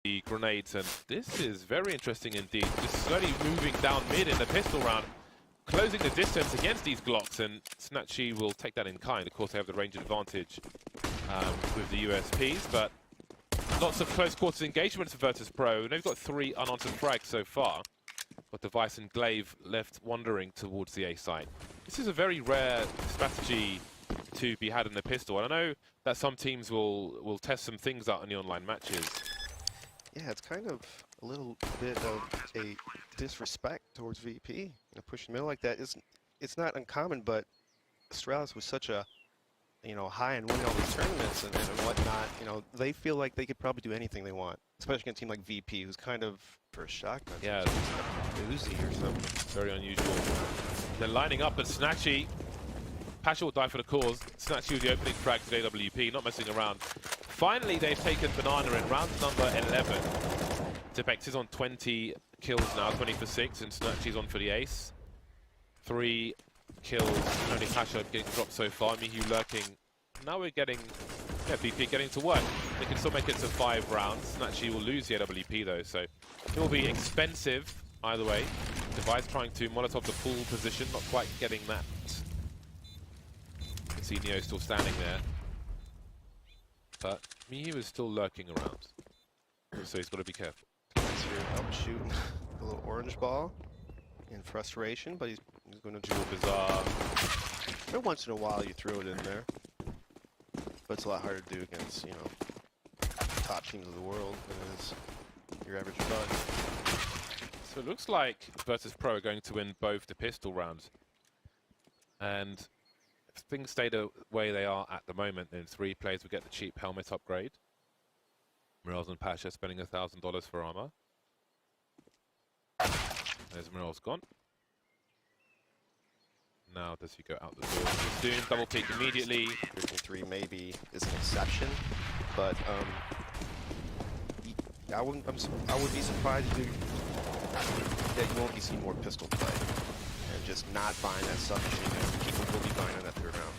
the grenades, and this is very interesting indeed. Just slowly moving down mid in the pistol round, closing the distance against these Glocks, and Snatchy will take that in kind. Of course, they have the range advantage with the USPs, but lots of close quarters engagements for Virtus.pro. They've got 3 unanswered frags so far. Got Device and Glaive left wandering towards the A site. This is a very rare strategy to be had in the pistol, and I know that some teams will test some things out in the online matches. Yeah, it's kind of a little bit of a disrespect towards VP. You know, pushing middle like that it's not uncommon, but Astralis was such a high and winning all these tournaments and whatnot. You know, they feel like they could probably do anything they want, especially against a team like VP, who's kind of for a shotgun. Yeah, Uzi or something. Very unusual. They're lining up, but Snatchy, Pasha will die for the cause. Snatchy with the opening frag to AWP, not messing around. Finally, they've taken Banana in round number 11. Tipex is on 20 kills now, 20 for 6, and Snatchy's on for the ace. 3 kills, only Pasha getting dropped so far. Mihu lurking. Now we're getting, yeah, VP getting to work. They can still make it to 5 rounds. Snatchy will lose the AWP though, so it will be expensive either way. Device trying to Molotov the full position, not quite getting that. You can see Neo still standing there. But Mihu is still lurking around, so he's got to be careful. Nice here, out shooting a little orange ball in frustration, but he's going to do a bizarre. Every once in a while you throw it in there, but it's a lot harder to do against, you know, top teams of the world than it is your average bud. So it looks like Virtus.pro are going to win both the pistol rounds, and if things stay the way they are at the moment, then 3 players will get the cheap helmet upgrade. Morels and Pasha spending $1,000 for armor. There's Morels gone. Now does he go out the door? Soon, double peek immediately. 3 maybe is an exception, but I would be surprised that you won't be seeing more pistol play and just not buying that submachine gun. People will be buying on that 3rd round.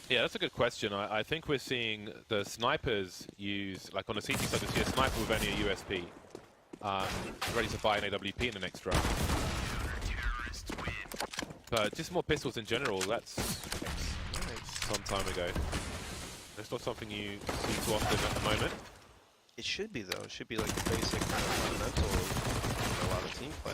Yeah, that's a good question. I think we're seeing the snipers use, like on a CT side, you see a sniper with only a USP, ready to buy an AWP in the next round. But just more pistols in general, that's some time ago. That's not something you see too often at the moment. It should be, though. It should be like the basic kind of fundamental of a lot of team play.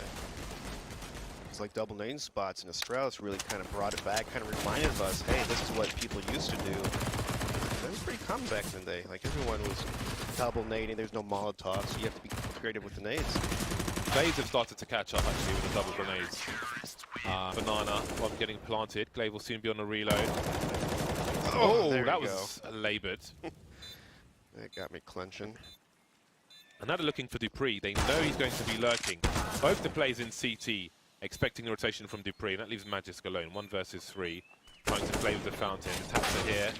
It's like double name spots, and Astralis really kind of brought it back, kind of reminded us, hey, this is what people used to do. That was pretty common back in the day. Like, everyone was double nading, there's no Molotov, so you have to be creative with the nades. Glaives have started to catch up, actually, with the double grenades. Banana, one getting planted. Glaive will soon be on the reload. Oh, that was laboured. That got me clenching. And now they're looking for Dupree. They know he's going to be lurking. Both the plays in CT, expecting a rotation from Dupree. And that leaves Magisk alone. 1 versus 3. Trying to play with the fountain. Taps it here.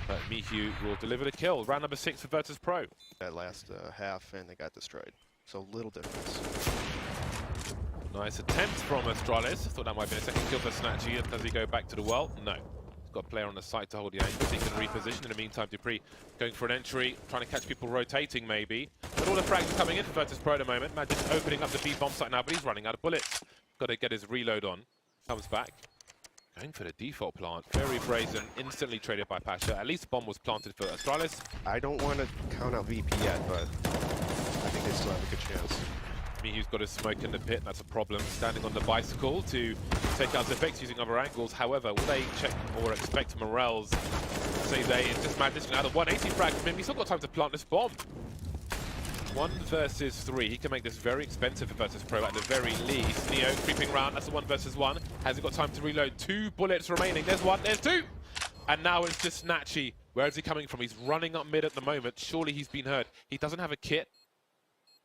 But Mihu will deliver the kill. Round number 6 for Virtus.pro. That last half, and they got destroyed. So little difference. Nice attempt from Astralis. Thought that might be a second kill for Snatchy. Does he go back to the well? No. He's got a player on the side to hold the angle. He can reposition. In the meantime, Dupree going for an entry, trying to catch people rotating maybe. But all the frags are coming in for Virtus.pro at the moment. Magic opening up the B bomb site now, but he's running out of bullets. Got to get his reload on. Comes back. Going for the default plant. Very brazen. Instantly traded by Pasha. At least bomb was planted for Astralis. I don't want to count out VP yet, but I think they still have a good chance. Mihu's got his smoke in the pit, that's a problem. Standing on the bicycle to take out the effects using other angles. However, will they check or expect Morels? Say they, it's just Magisk now. The 180 frag from him. He's still got time to plant this bomb. 1 versus 3. He can make this very expensive for Virtus.pro at the very least. Neo creeping around. That's a 1 versus 1. Has he got time to reload? 2 bullets remaining. There's 1. There's 2. And now it's just Snatchy. Where is he coming from? He's running up mid at the moment. Surely he's been hurt. He doesn't have a kit.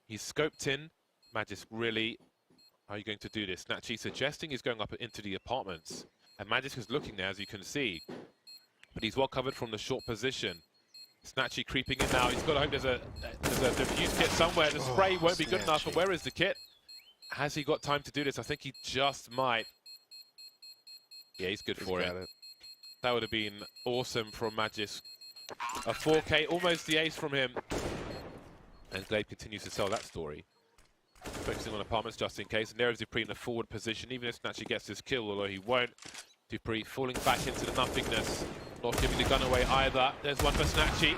He's scoped in. Magisk, really, how are you going to do this? Snatchy suggesting he's going up into the apartments. And Magisk is looking there, as you can see. But he's well covered from the short position. Snatchy creeping in now. He's got to hope there's a diffuse kit somewhere. The spray won't be good enough, but where is the kit? Has he got time to do this? I think he just might. Yeah, he's good for it. That would have been awesome from Magisk. A 4K, almost the ace from him. And Glade continues to sell that story. Focusing on apartments just in case. And there is Dupree in the forward position, even if Snatchy gets his kill, although he won't. Dupree falling back into the nothingness, not giving the gun away either. There's one for Snatchy.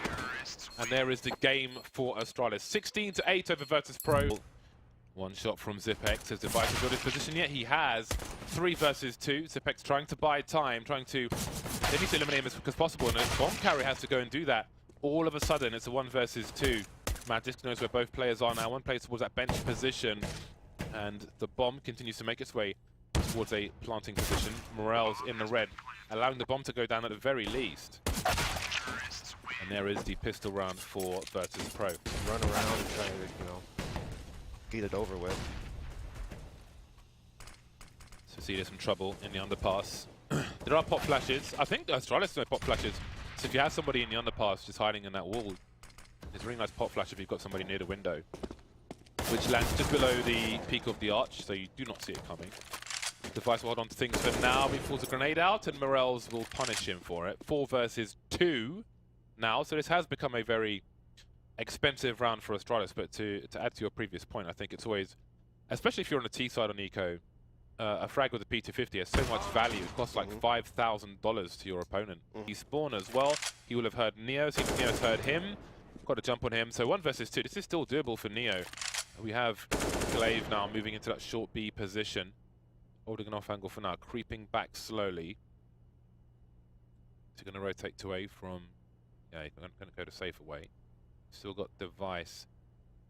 And there is the game for Astralis. 16-8 over Virtus.pro. One shot from Zipex. Has Device got his position yet? He has. 3 versus 2. Zipex trying to buy time, trying to they need to eliminate him as quick as possible. And a bomb carrier has to go and do that. All of a sudden, it's a 1 versus 2. Magisk knows where both players are now. One plays towards that bench position. And the bomb continues to make its way towards a planting position. Morel's in the red, allowing the bomb to go down at the very least. And there is the pistol round for Virtus.pro. Run around and try to, get it over with. So see there's some trouble in the underpass. There are pop flashes. I think Astralis no pop flashes. So if you have somebody in the underpass just hiding in that wall, it's a really nice pop flash if you've got somebody near the window, which lands just below the peak of the arch, so you do not see it coming. Device will hold on to things for now. He pulls a grenade out, and Morels will punish him for it. 4 versus 2 now, so this has become a very expensive round for Astralis. But to add to your previous point, I think it's always, especially if you're on the T side on Eco, a frag with a P250 has so much value. It costs like $5,000 to your opponent. He spawn as well. He will have heard Neo. Seems Neo's heard him. Got a jump on him. So 1 versus 2. This is still doable for Neo. We have Glaive now moving into that short B position. Holding an off angle for now, creeping back slowly. So going to rotate to A from, yeah, I'm going to go to safe away. Still got Device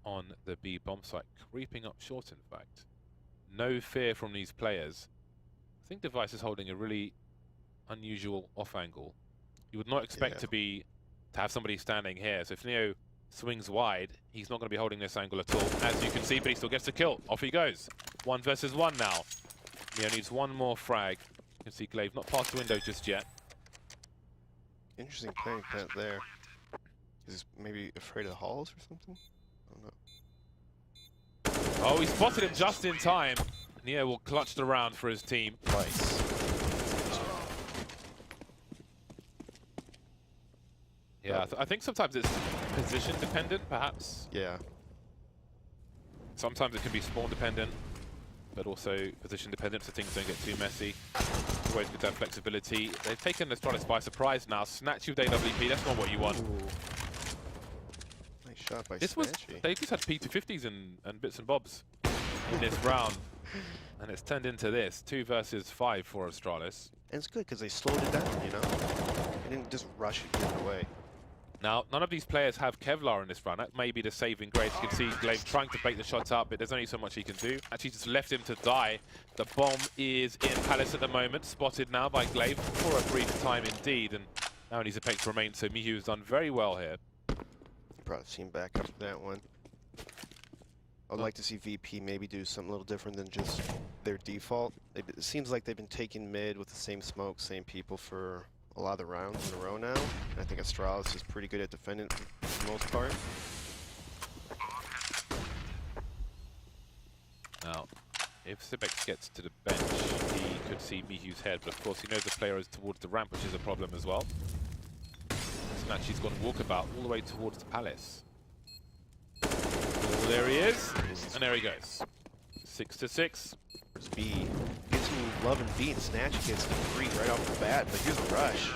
on the B bomb site, creeping up short in fact. No fear from these players. I think Device is holding a really unusual off angle. You would not expect to have somebody standing here. So if Neo swings wide, he's not going to be holding this angle at all, as you can see, but he still gets the kill. Off he goes. 1 versus 1 now. Neo needs one more frag. You can see Glaive not past the window just yet. Interesting playing plant there. Is he maybe afraid of the halls or something? I don't know. Oh, he spotted him just in time. Neo will clutch the round for his team. Nice. Yeah, I think sometimes it's position dependent, perhaps. Yeah. Sometimes it can be spawn dependent, but also position dependent, so things don't get too messy. Always good to have flexibility. They've taken Astralis by surprise now. Snatch with AWP, that's not what you want. Ooh. Nice shot by This Snatchy. was, they just had P250s and bits and bobs in this round. And it's turned into this, 2 versus 5 for Astralis. And it's good because they slowed it down, They didn't just rush it the other way. Now, none of these players have Kevlar in this run. That may be the saving grace. You can see Glaive trying to bait the shot up, but there's only so much he can do. Actually, just left him to die. The bomb is in Palace at the moment, spotted now by Glaive for a brief time indeed. And now needs a pace to remain, so Mihu's done very well here. Probably seen back up that one. I'd like to see VP maybe do something a little different than just their default. It seems like they've been taking mid with the same smoke, same people for a lot of the rounds in a row now. And I think Astralis is pretty good at defending for the most part. Now, if Zibex gets to the bench, he could see Mihu's head, but of course he knows the player is towards the ramp, which is a problem as well. Snatchy's gone walkabout all the way towards the Palace. Oh, there he is, and there he goes. 6-6. There's B. Gets some love and B, and Snatch gets the free right off the bat, but here's the rush.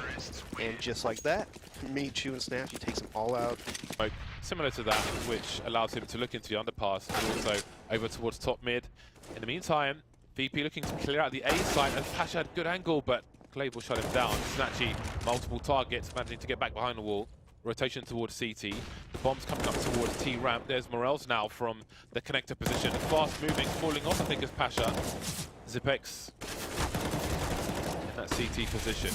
And just like that, Michu and Snatch, he takes them all out. Similar to that, which allows him to look into the underpass and also over towards top mid. In the meantime, VP looking to clear out the A side, and Pasha had good angle, but Glaive will shut him down. Snatchy, multiple targets, managing to get back behind the wall. Rotation towards CT. The bomb's coming up towards T ramp. There's Morels now from the connector position. Fast moving, falling off, I think, is Pasha. Zipex in that CT position.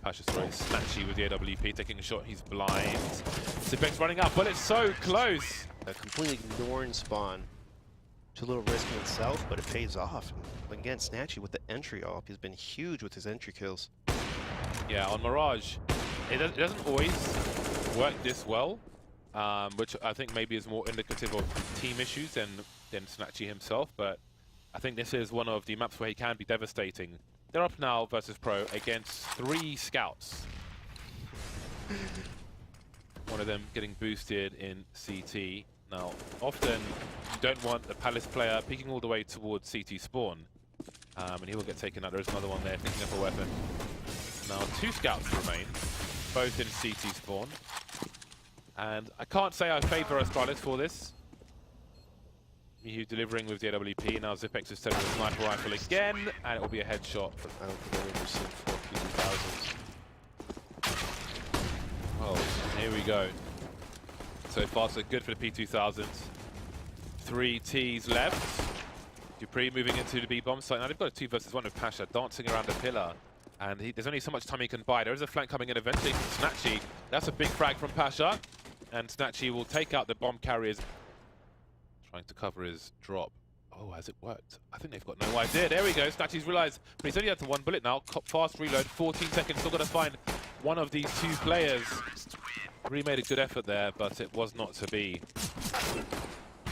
Pasha's sorry, Snatchy with the AWP taking a shot. He's blind. Zipex running up, but it's so close. Completely ignoring spawn. It's a little risky himself, but it pays off. And again, Snatchy with the entry off. He's been huge with his entry kills. Yeah, on Mirage, it doesn't always work this well, which I think maybe is more indicative of team issues than Snatchy himself, but I think this is one of the maps where he can be devastating. They're up now versus Pro against 3 scouts. One of them getting boosted in CT. Now, often you don't want the Palace player peeking all the way towards CT spawn, and he will get taken out. There is another one there, picking up a weapon. Now, 2 scouts remain, both in CT spawn. And I can't say I favour Astralis for this. miHu delivering with the AWP. Now Zipex is setting the sniper rifle again, and it will be a headshot. I don't think I've ever seen 4 P2000s. Oh, here we go. So far, so good for the P2000s. 3 Ts left. Dupree moving into the B-bomb site. Now they've got a 2 versus 1 with Pasha dancing around the pillar. And there's only so much time he can buy. There is a flank coming in eventually from Snatchy. That's a big frag from Pasha. And Snatchy will take out the bomb carriers. Trying to cover his drop. Oh, has it worked? I think they've got no idea. There we go. Snatchy's realised, but he's only had to 1 bullet now. Fast reload, 14 seconds. Still got to find one of these 2 players. Really made a good effort there, but it was not to be.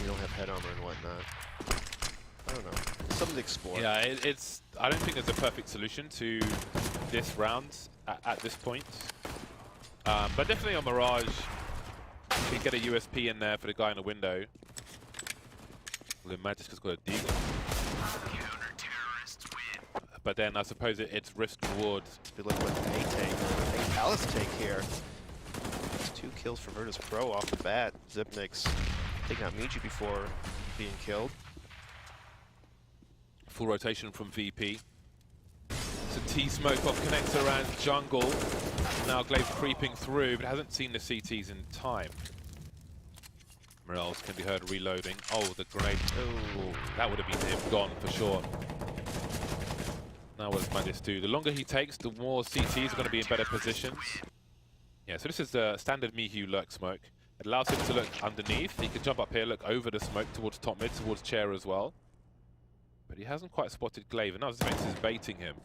You don't have head armor and whatnot. I don't know. Something to explore. Yeah, it's. I don't think there's a perfect solution to this round at this point. But definitely on Mirage, you can get a USP in there for the guy in the window. Well, Magic has got a deagle. But then I suppose it's risk reward. Good luck with an A-take, a Palace take here. That's 2 kills for Virtus.pro off the bat. Zipnik's taking out miHu before being killed. Full rotation from VP. It's a T-smoke off connector around jungle. Now Glaive creeping through, but hasn't seen the CTs in time. Morels can be heard reloading. Oh, the grenade. Oh, that would have been him gone for sure. Now what does Magis do? The longer he takes, the more CTs are going to be in better positions. Yeah, so this is the standard miHu lurk smoke. It allows him to look underneath. He can jump up here, look over the smoke towards top mid, towards chair as well. But he hasn't quite spotted Glaive, and now Zipex is baiting him.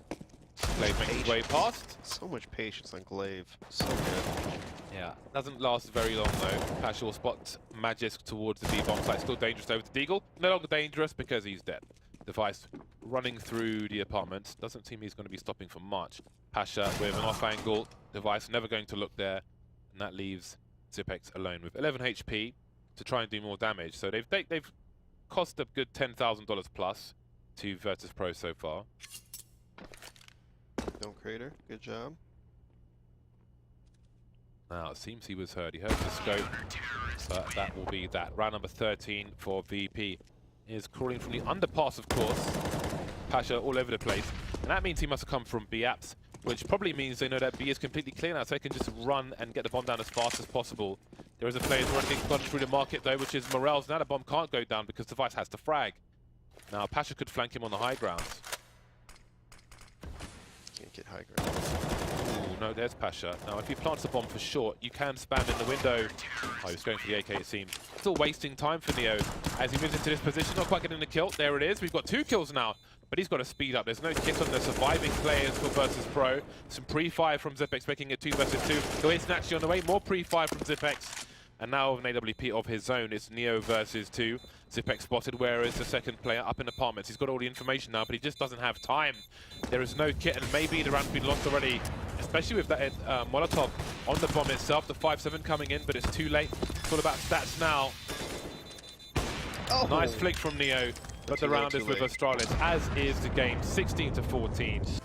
Glaive makes his way past. So much patience on Glaive. So good. Yeah, doesn't last very long though. Pasha will spot Magisk towards the B-bomb site. Still dangerous over to Deagle. No longer dangerous because he's dead. Device running through the apartment. Doesn't seem he's going to be stopping for much. Pasha with an off angle. Device never going to look there. And that leaves Zipex alone with 11 HP to try and do more damage. So they've cost a good $10,000 plus to Virtus.pro so far. No crater. Good job. Now, it seems he was heard. He heard the scope, but that will be that. Round number 13 for VP is crawling from the underpass, of course. Pasha all over the place. And that means he must have come from B apps, which probably means they know that B is completely clear now, so they can just run and get the bomb down as fast as possible. There is a player who's already gone through the market, though, which is Morels. Now the bomb can't go down because Device has to frag. Now, Pasha could flank him on the high ground. Can't get high ground. Ooh, no, there's Pasha. Now, if he plants the bomb for short, you can spam in the window. Oh, he's going for the AK, it seems. Still wasting time for Neo as he moves into this position. Not quite getting the kill. There it is. We've got 2 kills now, but he's got to speed up. There's no kit on the surviving players for Virtus.pro. Some pre-fire from Zipex, making it 2 versus 2. Go in, Snatchy on the way. More pre-fire from Zipex. And now with an AWP of his own, it's Neo versus 2. Zipex spotted, where is the second player up in apartments? He's got all the information now, but he just doesn't have time. There is no kit, and maybe the round's been lost already, especially with that Molotov on the bomb itself. The 5-7 coming in, but it's too late. It's all about stats now. Oh. Nice flick from Neo, but the round is with Astralis, as is the game, 16-14.